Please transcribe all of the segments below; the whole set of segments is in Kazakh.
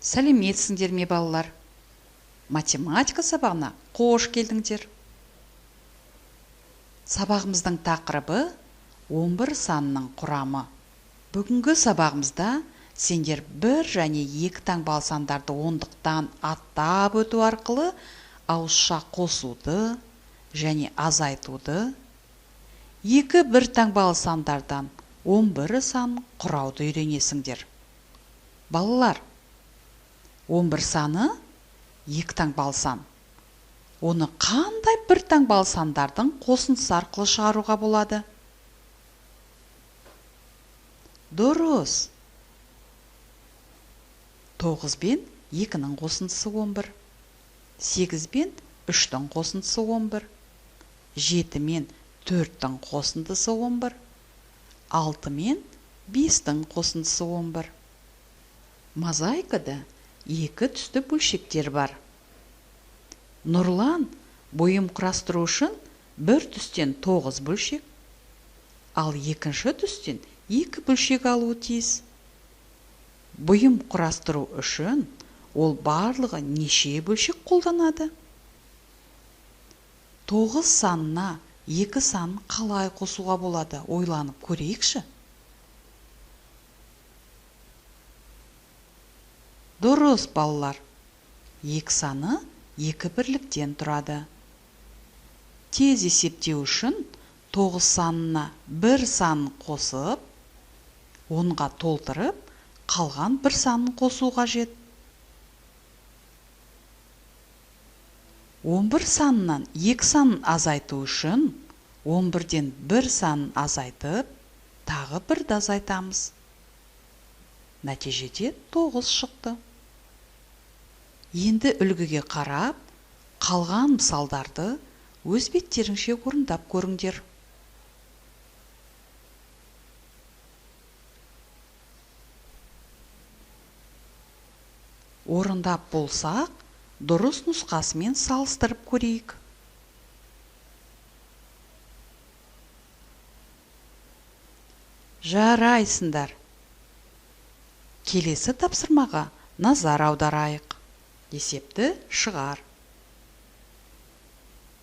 Сәлеметсіңдер ме балалар? Математика сабағына қош келдіңдер. Сабағымыздың тақырыбы 11 санының құрамы. Бүгінгі сабағымызда сендер 1 және 2 таңбалы сандарды ондықтан аттап өту арқылы ауызша қосуды және азайтуды, 2-1 таңбалы сандардан 11 сан құрауды үйренесіңдер. Балалар, 11 саны 2 таңбалы сан. Оны қандай 1 таңбалы сандардың қосындысы арқылы шығаруға болады? Дұрыс. 9 бен 2-ның қосындысы 11. 8 бен 3-дің қосындысы 11. 7 мен 4-дің қосындысы 11. 6 мен 5-дің қосындысы 11. Мозаикада 2 түсті бөлшектер бар. Нұрлан бұйым құрастыру үшін 1 түстен 9 бөлшек, ал 2-ші түстен 2 бөлшек алуы тиіс. Бұйым құрастыру үшін ол барлығы неше бөлшек қолданады? 9 санына 2 санын қалай қосуға болады? Ойланып көрейікші. Дұрыс, балалар. 2 саны 2 бірліктен тұрады. Тез есептеу үшін 9 санына 1 санын қосып, 10-ға толтырып, қалған 1 санын қосу қажет. 11 санынан 2 санын азайту үшін 11-ден 1 санын азайтып, тағы 1-ді азайтамыз. Нәтижеде 9 шықты. Енді үлгіге қарап, қалған мысалдарды өз беттеріңше орындап көріңдер. Орындап болсақ, дұрыс нұсқасымен салыстырып көрейік. Жарайсыңдар. Келесі тапсырмаға назар аударайық. Есепті шығар.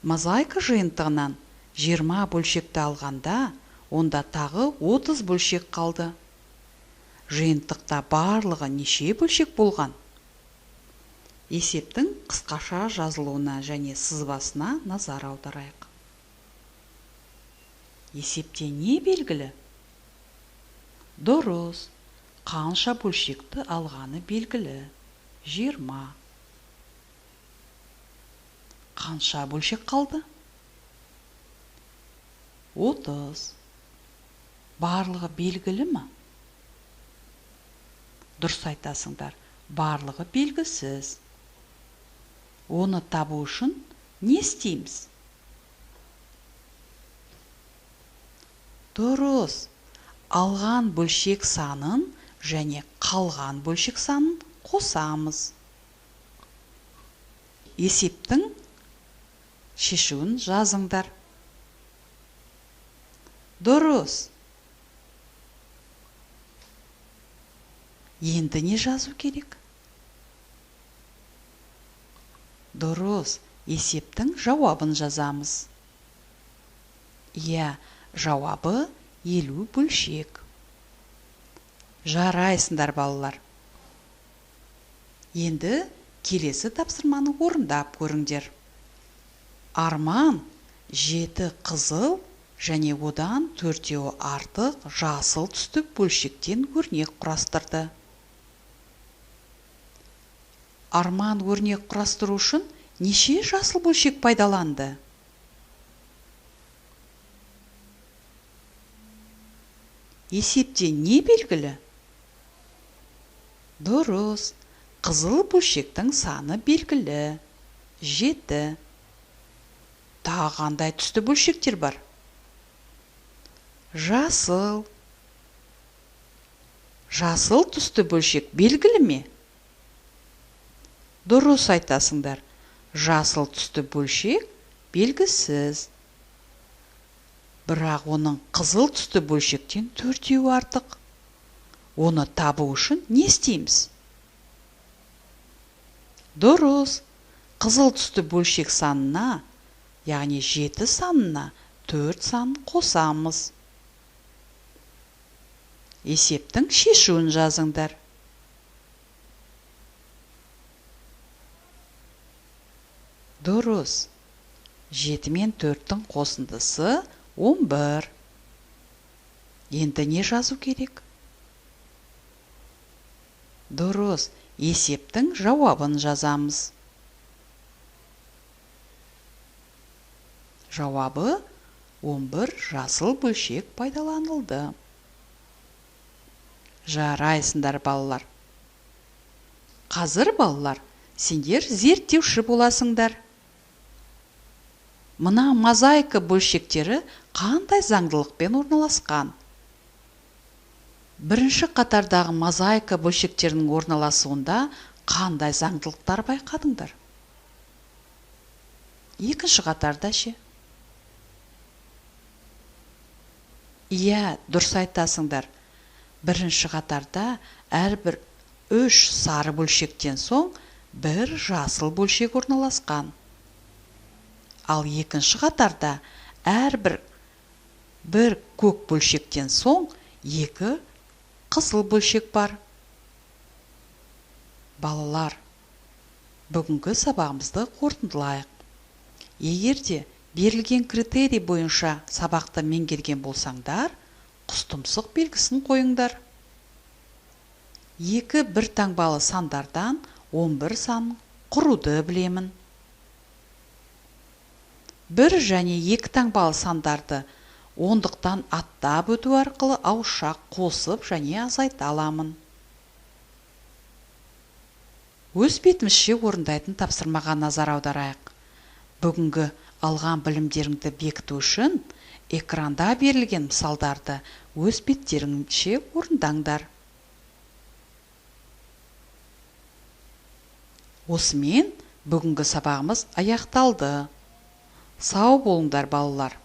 Мозаика жиынтығынан 20 бөлшекті алғанда, онда тағы 30 бөлшек қалды. Жиынтықта барлығы неше бөлшек болған? Есептің қысқаша жазылуына және сызбасына назар аударайық. Есепте не белгілі? Дұрыс. Қанша бөлшекті алғаны белгілі? 20. Қанша бөлшек қалды? 30. Барлығы белгілі ме? Дұрыс айтасыңдар, барлығы белгісіз. Оны табу үшін не істейміз? Дұрыс. Алған бөлшек санын және қалған бөлшек санын қосамыз. Есептің шешуін жазыңдар. Дұрыс. Енді не жазу керек? Дұрыс. Есептің жауабын жазамыз. Жауабы 50 бөлшек. Жарайсыңдар, балалар. Енді келесі тапсырманы орындап көріңдер. Арман 7 қызыл және одан 4-еуі артық жасыл түсті бөлшектен өрнек құрастырды. Арман өрнек құрастыру үшін неше жасыл бөлшек пайдаланды? Есепте не белгілі? Дұрыс. Қызыл бөлшектің саны белгілі. 7. Тағы қандай түсті бөлшектер бар? Жасыл. Жасыл түсті бөлшек белгілі ме? Дұрыс айтасыңдар. Жасыл түсті бөлшек белгісіз. Бірақ оның қызыл түсті бөлшектен 4-еуі артық. Оны табу үшін не істейміз? Дұрыс. Қызыл түсті бөлшек санына, яғни 7 санына 4 санын қосамыз. Есептің шешуін жазыңдар. Дұрыс. 7 мен 4-тің қосындысы 11. Енді не жазу керек? Дұрыс. Есептің жауабын жазамыз. Жауабы 11 жасыл бөлшек пайдаланылды. Жарайсыңдар, балалар. Қазір, балалар, сендер зерттеуші боласыңдар. Мына мозаика бөлшектері қандай заңдылықпен орналасқан? Бірінші қатардағы мозаика бөлшектерінің орналасуында қандай заңдылықтар байқадыңдар? Екінші қатарда ше? Иә, дұрыс айтасыңдар. Бірінші қатарда әрбір 3 сары бөлшектен соң бір жасыл бөлшек орналасқан. Ал екінші қатарда әрбір бір көк бөлшектен соң 2 қызыл бөлшек бар. Балалар, бүгінгі сабағымызды қорытындылайық. Егерде берілген критерий бойынша сабақты меңгерген болсаңдар, құстұмсық белгісін қойыңдар. 2 бір таңбалы сандардан 11 санын құруды білемін. 1 және 2 таңбалы сандарды ондықтан аттап өту арқылы ауызша қосып және азайта аламын. Өз бетімізше орындайтын тапсырмаға назар аударайық. Бүгінгі алған білімдеріңді бекіту үшін экранда берілген мысалдарды өз беттеріңше орындаңдар. Осымен бүгінгі сабағымыз аяқталды. Сау болыңдар, балалар.